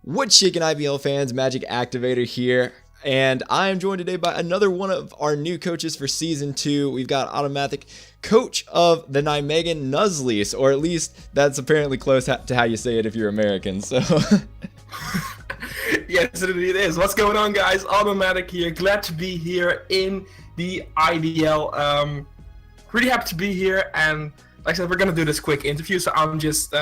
What's shaking IBL fans, MagicActivatr here, and I am joined today by another one of our new coaches for Season 2. We've got AutoMatthic, coach of the Nijmegen Nuzleafs, or at least that's apparently close to how you say it if you're American, so... Yes, it is. What's going on, guys? AutoMatthic here. Glad to be here in the IBL. Really happy to be here, and like I said, we're going to do this quick interview, so I'm just...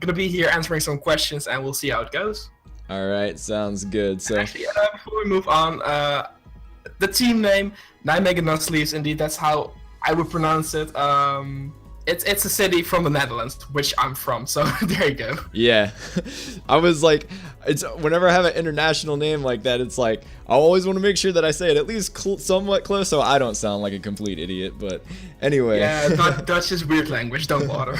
gonna be here answering some questions and we'll see how it goes. All right, sounds good. So actually, before we move on, the team name Nijmegen Nuzleafs, indeed, that's how I would pronounce it. It's a city from the Netherlands, which I'm from, so there you go. Yeah, I was like, it's whenever I have an international name like that, it's like I always want to make sure that I say it at least somewhat close, so I don't sound like a complete idiot. But anyway, yeah, Dutch is weird language. Don't bother.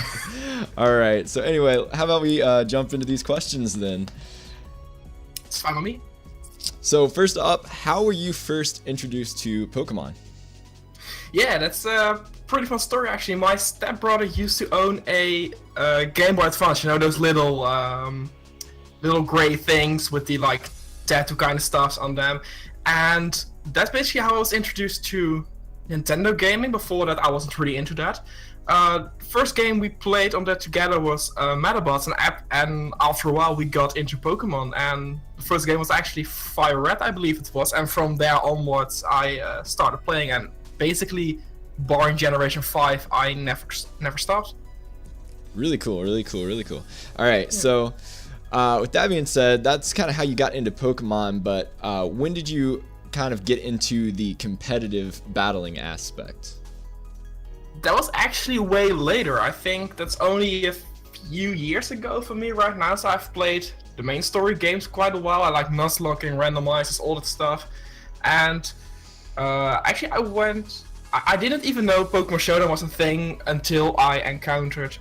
All right, so anyway, how about we jump into these questions then? It's fine with me. So first up, how were you first introduced to Pokemon? Yeah, that's a pretty fun story actually. My stepbrother used to own a Game Boy Advance. You know those little gray things with the like tattoo kind of stuffs on them, and that's basically how I was introduced to Nintendo gaming. Before that, I wasn't really into that. First game we played on that together was Metabots, and after a while we got into Pokemon, and the first game was actually Fire Red, I believe it was, and from there onwards I started playing, and basically barring Generation 5 I never stopped. Really cool, really cool, really cool. All right, yeah. So with that being said, that's kind of how you got into Pokemon, but when did you kind of get into the competitive battling aspect? That was actually way later. I think that's only a few years ago for me right now. So I've played the main story games quite a while. I like Nuzlocking, randomizers, all that stuff. And actually I didn't even know Pokemon Showdown was a thing until I encountered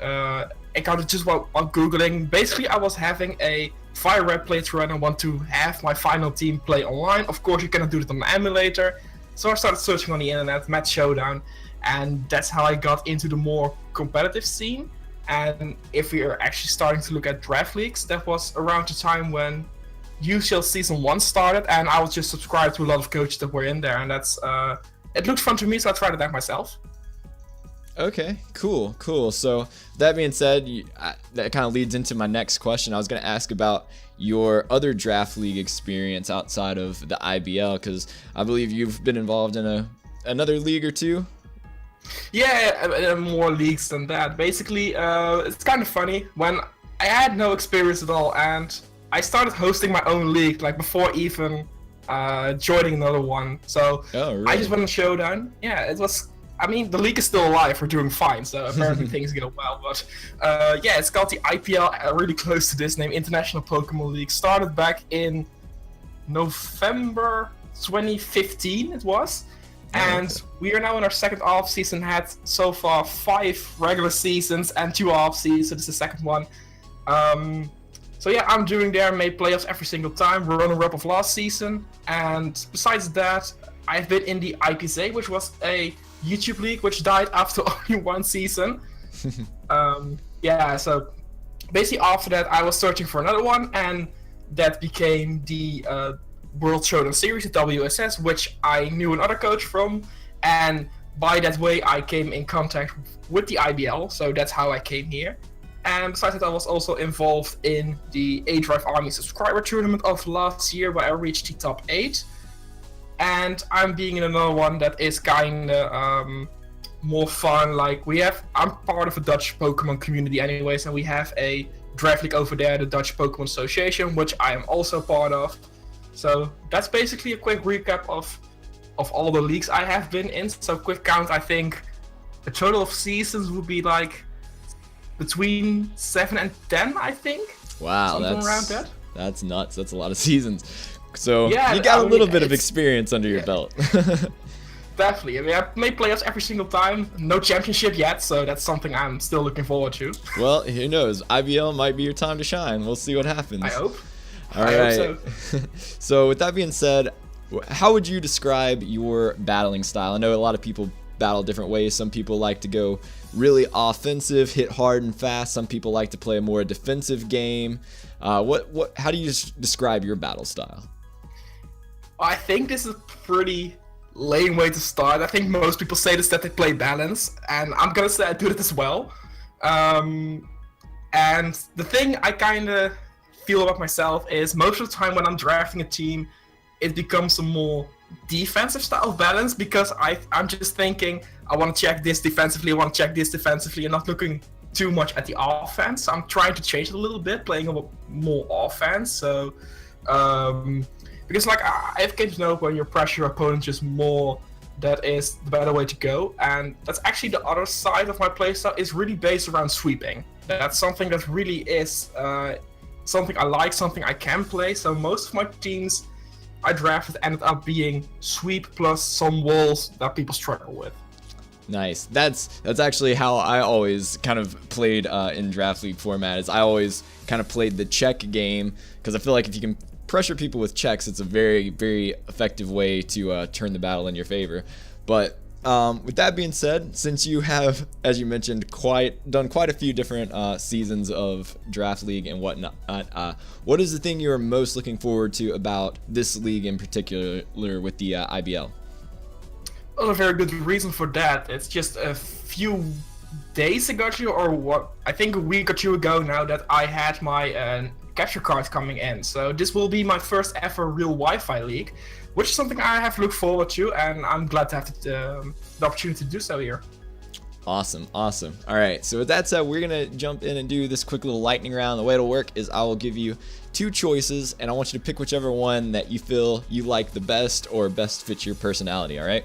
just while Googling. Basically, I was having a Fire Red playthrough and I want to have my final team play online. Of course, you cannot do it on the emulator. So I started searching on the internet, met Showdown. And that's how I got into the more competitive scene. And if we are actually starting to look at draft leagues, that was around the time when UCL Season 1 started, and I was just subscribed to a lot of coaches that were in there, and that's it looked fun to me, so I tried it out myself. Okay, cool. So that being said, that kind of leads into my next question. I was going to ask about your other draft league experience outside of the IBL, because I believe you've been involved in another league or two. Yeah, more leagues than that. Basically, it's kind of funny. When I had no experience at all, and I started hosting my own league, like before even joining another one. So really? I just went on Showdown. Yeah, it was. I mean, the league is still alive. We're doing fine, so apparently things go well. But yeah, it's called the IPL. Really close to this name, International Pokemon League. Started back in November 2015. It was. And we are now in our second off season. Had so far 5 regular seasons and 2 off seasons. So this is the second one. So yeah, I'm doing there. Made playoffs every single time. Runner-up of last season. And besides that, I've been in the IPZ, which was a YouTube league, which died after only 1 season. Yeah, so basically after that, I was searching for another one, and that became the World Showdown Series, the WSS, which I knew another coach from, and by that way I came in contact with the IBL, so that's how I came here. And besides that, I was also involved in the A-Drive Army subscriber tournament of last year, where I reached the top 8. And I'm being in another one that is kinda more fun. Like I'm part of a Dutch Pokemon community anyways, and we have a draft league over there, the Dutch Pokemon Association, which I am also part of. So that's basically a quick recap of all the leagues I have been in. So quick count, I think a total of seasons would be like between 7 and 10, I think. Wow, around that. That's nuts. That's a lot of seasons. So yeah, you got a little bit of experience under your belt. Definitely. I mean, I've made playoffs every single time. No championship yet, so that's something I'm still looking forward to. Well, who knows? IBL might be your time to shine. We'll see what happens. I hope. All right. Hope so. So with that being said, how would you describe your battling style? I know a lot of people battle different ways. Some people like to go really offensive, hit hard and fast. Some people like to play a more defensive game. How do you describe your battle style? I think this is a pretty lame way to start. I think most people say this, that they play balance, and I'm gonna say I do it as well. And the thing I kind of feel about myself is most of the time when I'm drafting a team, it becomes a more defensive style of balance, because I'm just thinking I want to check this defensively, I want to check this defensively, and not looking too much at the offense. I'm trying to change it a little bit, playing a little more offense. So because like I've came to know when you pressure your opponent just more, that is the better way to go. And that's actually the other side of my playstyle, is really based around sweeping. That's something that really is something I like, something I can play. So most of my teams I drafted ended up being sweep plus some walls that people struggle with. Nice. That's actually how I always kind of played in draft league format. Is I always kind of played the check game, because I feel like if you can pressure people with checks, it's a very, very effective way to turn the battle in your favor. But with that being said, since you have, as you mentioned, done quite a few different seasons of draft league and whatnot, what is the thing you're most looking forward to about this league in particular with the IBL? Well, a very good reason for that. It's just a few days ago, or what? I think a week or two ago now, that I had my capture cards coming in. So this will be my first ever real Wi-Fi league, which is something I have looked forward to, and I'm glad to have the opportunity to do so here. Awesome. All right, so with that said, we're gonna jump in and do this quick little lightning round. The way it'll work is I will give you 2 choices, and I want you to pick whichever one that you feel you like the best or best fits your personality. All right?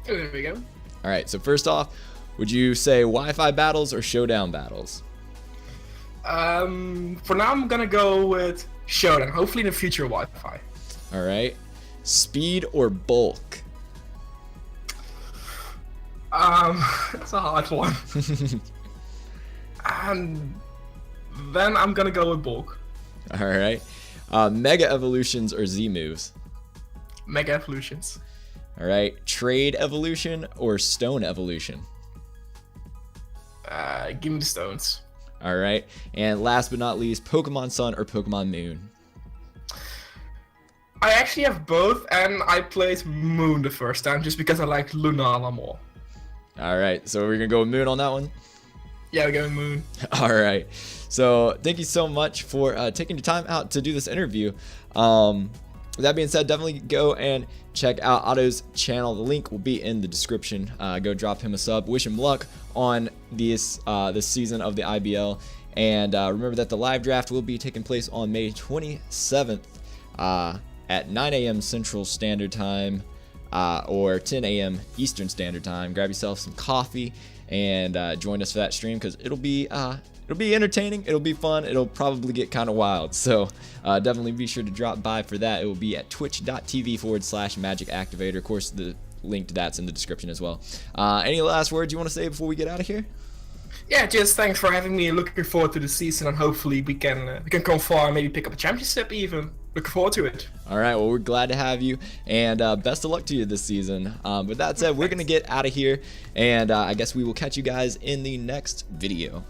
There we go. All right, so first off, would you say Wi-Fi battles or showdown battles? For now, I'm gonna go with showdown. Hopefully in the future, Wi-Fi. All right. Speed or bulk? That's a hard one. And then I'm gonna go with bulk. All right. Mega evolutions or Z moves? Mega evolutions. All right. Trade evolution or stone evolution? Give me the stones. All right. And last but not least, Pokemon Sun or Pokemon Moon? I actually have both, and I played Moon the first time just because I like Lunala more. All right. So we're going to go with Moon on that one? Yeah, we're going Moon. All right. So thank you so much for taking your time out to do this interview. With that being said, definitely go and check out Otto's channel. The link will be in the description. Go drop him a sub. Wish him luck on this season of the IBL. And remember that the live draft will be taking place on May 27th at 9 a.m. Central Standard Time or 10 a.m. Eastern Standard Time. Grab yourself some coffee and join us for that stream, because it'll be entertaining, it'll be fun, it'll probably get kind of wild. So definitely be sure to drop by for that. It will be at twitch.tv/MagicActivatr. Of course, the link to that's in the description as well. Any last words you want to say before we get out of here? Yeah, just thanks for having me. Looking forward to the season, and hopefully we can come far and maybe pick up a championship even. Looking forward to it. All right, well, we're glad to have you, and best of luck to you this season. With that said, we're going to get out of here, and I guess we will catch you guys in the next video.